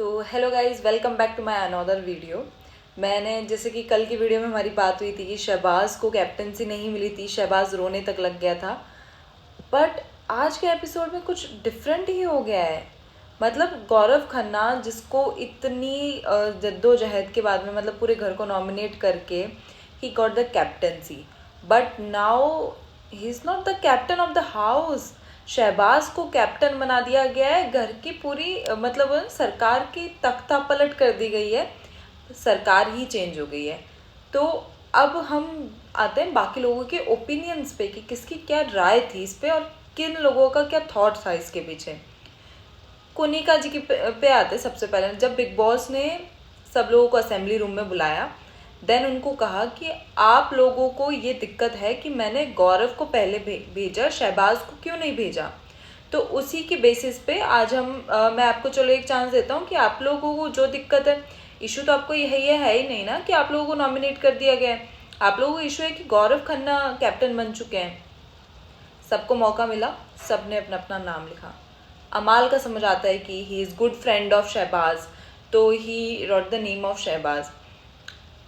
तो hello guys, welcome back to my another video. मैंने जैसे कि कल की वीडियो में हमारी बात हुई थी कि शहबाज को कैप्टनसी नहीं मिली थी, शहबाज रोने तक लग गया था। बट आज के एपिसोड में कुछ डिफरेंट ही हो गया है। मतलब गौरव खन्ना, जिसको इतनी जद्दोजहद के बाद में मतलब पूरे घर को नॉमिनेट करके ही got the captaincy, but now he is not the captain of the house. Shehbaz को कैप्टन बना दिया गया है। घर की पूरी मतलब सरकार की तख्ता पलट कर दी गई है। सरकार ही चेंज हो गई है। तो अब हम आते हैं बाकी लोगों के ओपिनियंस पे कि किसकी क्या राय थी इस पे और किन लोगों का क्या थॉट था इसके पीछे। कोनिका जी की पे आते सबसे पहले। जब बिग बॉस ने सब लोगों को असेंबली रूम में बुलाया, देन उनको कहा कि आप लोगों को ये दिक्कत है कि मैंने गौरव को पहले भेजा, शहबाज को क्यों नहीं भेजा। तो उसी की बेसिस पे आज मैं आपको चलो एक चांस देता हूँ कि आप लोगों को जो दिक्कत है, इशू तो आपको यही है ही नहीं ना कि आप लोगों को नॉमिनेट कर दिया गया है। आप लोगों को इशू है कि गौरव खन्ना कैप्टन बन चुके हैं। सबको मौका मिला, सबने अपना अपना नाम लिखा। अमाल का समझ आता है कि he is good friend of Shahbaz, तो he wrote the name of Shahbaz.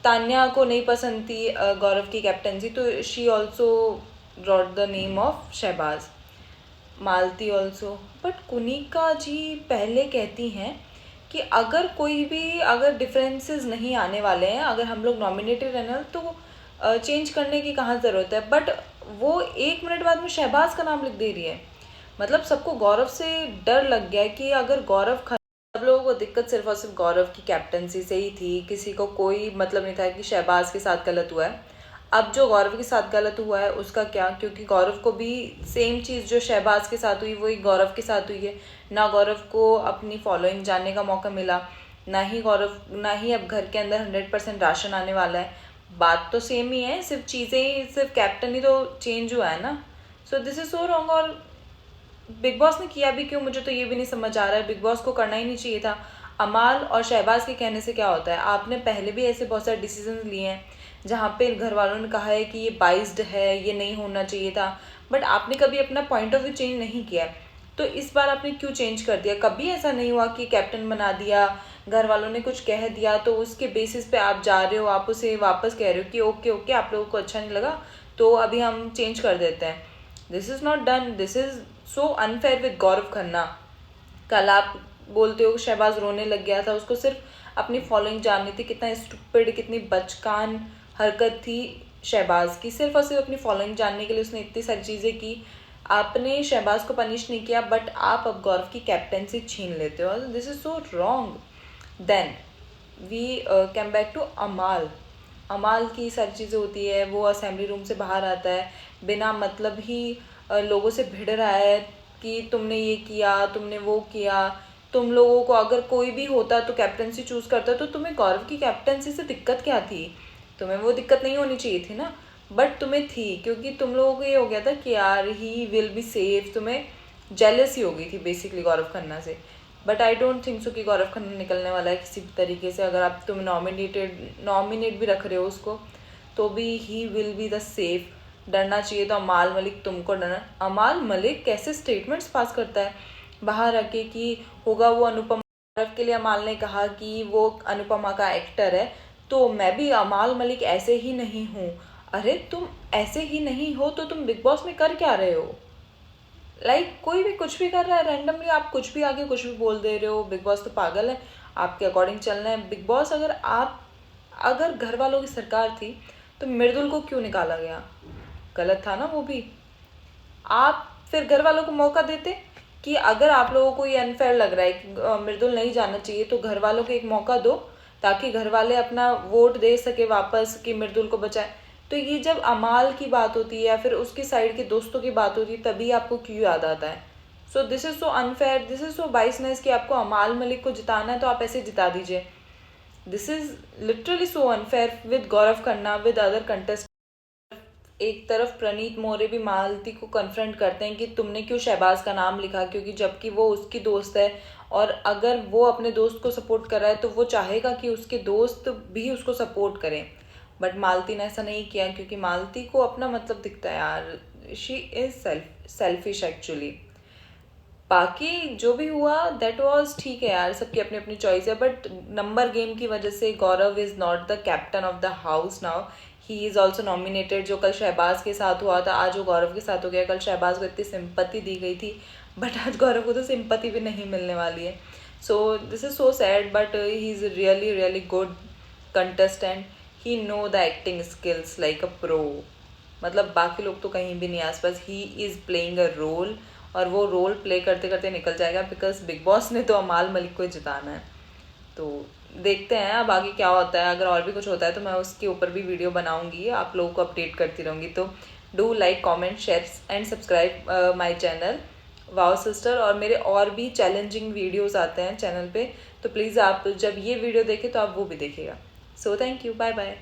Tanya को नहीं पसंद थी गौरव की कैप्टनसी, तो she also wrote the name of Shahbaz. Malti also. But Kunika ji पहले कहती हैं कि अगर कोई भी अगर डिफरेंसेस नहीं आने वाले हैं, अगर हम लोग नॉमिनेटेड रहना तो चेंज करने की कहाँ ज़रूरत है। बट वो 1 मिनट बाद में शहबाज का नाम लिख दे रही है। मतलब सबको गौरव से डर लग गया है कि अगर गौरव सब लोगों को दिक्कत सिर्फ और सिर्फ गौरव की कैप्टनसी से ही थी। किसी को कोई मतलब नहीं था कि शहबाज के साथ गलत हुआ है। अब जो गौरव के साथ गलत हुआ है उसका क्या, क्योंकि गौरव को भी सेम चीज़ जो शहबाज के साथ हुई वही गौरव के साथ हुई है। ना गौरव को अपनी फॉलोइंग जानने का मौका मिला, ना ही अब घर के अंदर 100% राशन आने वाला है। बात तो सेम ही है, सिर्फ चीज़ें ही, सिर्फ कैप्टन ही तो चेंज हुआ है ना। सो दिस इज़ सो रॉन्ग। और बिग बॉस ने किया भी क्यों, मुझे तो ये भी नहीं समझ आ रहा है। बिग बॉस को करना ही नहीं चाहिए था। अमाल और शहबाज के कहने से क्या होता है। आपने पहले भी ऐसे बहुत सारे डिसीजन लिए हैं जहाँ पे घर वालों ने कहा है कि ये बाइस्ड है, ये नहीं होना चाहिए था, बट आपने कभी अपना पॉइंट ऑफ व्यू चेंज नहीं किया। तो इस बार आपने क्यों चेंज कर दिया। कभी ऐसा नहीं हुआ कि कैप्टन बना दिया, घर वालों ने कुछ कह दिया तो उसके बेसिस पे आप जा रहे हो, आप उसे वापस कह रहे हो कि ओके ओके आप लोगों को अच्छा नहीं लगा तो अभी हम चेंज कर देते हैं। This is not done, this is so unfair with Gaurav Khanna. कल आप बोलते हो शहबाज रोने लग गया था, उसको सिर्फ अपनी फॉलोइंग जाननी थी। कितना स्टूपिड, कितनी बचकान हरकत थी शहबाज की। सिर्फ और सिर्फ अपनी फॉलोइंग जानने के लिए उसने इतनी सारी चीज़ें की। आपने शहबाज को पनिश नहीं किया, बट आप अब गौरव की कैप्टनसी छीन लेते हो। This is so wrong. Then we came back to Amaal. Amaal की सारी चीज़ें होती है, वो असेंबली रूम से बाहर आता है बिना मतलब ही लोगों से भिड़ रहा है कि तुमने ये किया, तुमने वो किया। तुम लोगों को अगर कोई भी होता तो कैप्टनसी चूज़ करता, तो तुम्हें गौरव की कैप्टनसी से दिक्कत क्या थी। तुम्हें वो दिक्कत नहीं होनी चाहिए थी ना, बट तुम्हें थी, क्योंकि तुम लोगों को ये हो गया था कि यार ही विल बी सेफ। तुम्हें जेलसी हो गई थी बेसिकली गौरव खन्ना से। But I don't think so कि गौरव खन्ना निकलने वाला है किसी भी तरीके से। अगर आप तुम नॉमिनेट भी रख रहे हो उसको, तो भी he will be the safe. डरना चाहिए तो अमाल मलिक तुमको डरना। अमाल मलिक कैसे स्टेटमेंट्स पास करता है बाहर आके कि होगा वो अनुपमा। गौरव के लिए अमाल ने कहा कि वो अनुपमा का एक्टर है, तो मैं भी अमाल मलिक ऐसे ही नहीं हूँ। अरे तुम ऐसे ही नहीं हो तो तुम बिग बॉस में कर क्या रहे हो। कोई भी कुछ भी कर रहा है रैंडमली, आप कुछ भी आगे कुछ भी बोल दे रहे हो। बिग बॉस तो पागल है, आपके अकॉर्डिंग चलना है। बिग बॉस अगर घर वालों की सरकार थी तो मृदुल को क्यों निकाला गया। गलत था ना वो भी। आप फिर घर वालों को मौका देते कि अगर आप लोगों को ये अनफेयर लग रहा है कि मृदुल नहीं जाना चाहिए, तो घर वालों को एक मौका दो ताकि घर वाले अपना वोट दे सके वापस कि मृदुल को बचाए। तो ये जब अमाल की बात होती है या फिर उसकी साइड के दोस्तों की बात होती है तभी आपको क्यों याद आता है। So this is so unfair, this is सो बाइसनेस कि आपको अमाल मलिक को जिताना है तो आप ऐसे जिता दीजिए। This is literally so unfair with Gaurav Khanna, with other contest. एक तरफ प्रणीत मोरे भी मालती को कन्फ्रंट करते हैं कि तुमने क्यों शहबाज का नाम लिखा, क्योंकि जबकि वो उसकी दोस्त है और अगर वो अपने दोस्त को सपोर्ट कर रहा है तो वो चाहेगा कि उसके दोस्त भी उसको सपोर्ट करें। बट मालती ने ऐसा नहीं किया क्योंकि मालती को अपना मतलब दिखता है यार। She is selfish actually. बाकी जो भी हुआ दैट वाज ठीक है यार, सबकी अपनी अपनी चॉइस है, बट नंबर गेम की वजह से Gaurav is not the captain of the house now, he is also nominated. जो कल शहबाज के साथ हुआ था आज वो गौरव के साथ हो गया। कल शहबाज को इतनी सिंपत्ति दी गई थी बट आज गौरव को तो सिंपत्ति भी नहीं मिलने वाली है। So this is so sad, but he is really really good contestant. He know the acting skills like a pro. मतलब बाकी लोग तो कहीं भी नहीं आसपास, he is playing a role, और वो रोल प्ले करते करते निकल जाएगा, बिकॉज बिग बॉस ने तो अमाल मलिक को जिताना है। तो देखते हैं अब आगे क्या होता है। अगर और भी कुछ होता है तो मैं उसके ऊपर भी वीडियो बनाऊंगी, आप लोगों को अपडेट करती रहूँगी। तो do like, comment, share and subscribe my channel wow sister. और मेरे और भी चैलेंजिंग वीडियोस आते हैं चैनल पे, तो प्लीज़ आप जब ये वीडियो देखें तो आप वो भी देखिएगा। So thank you, bye bye.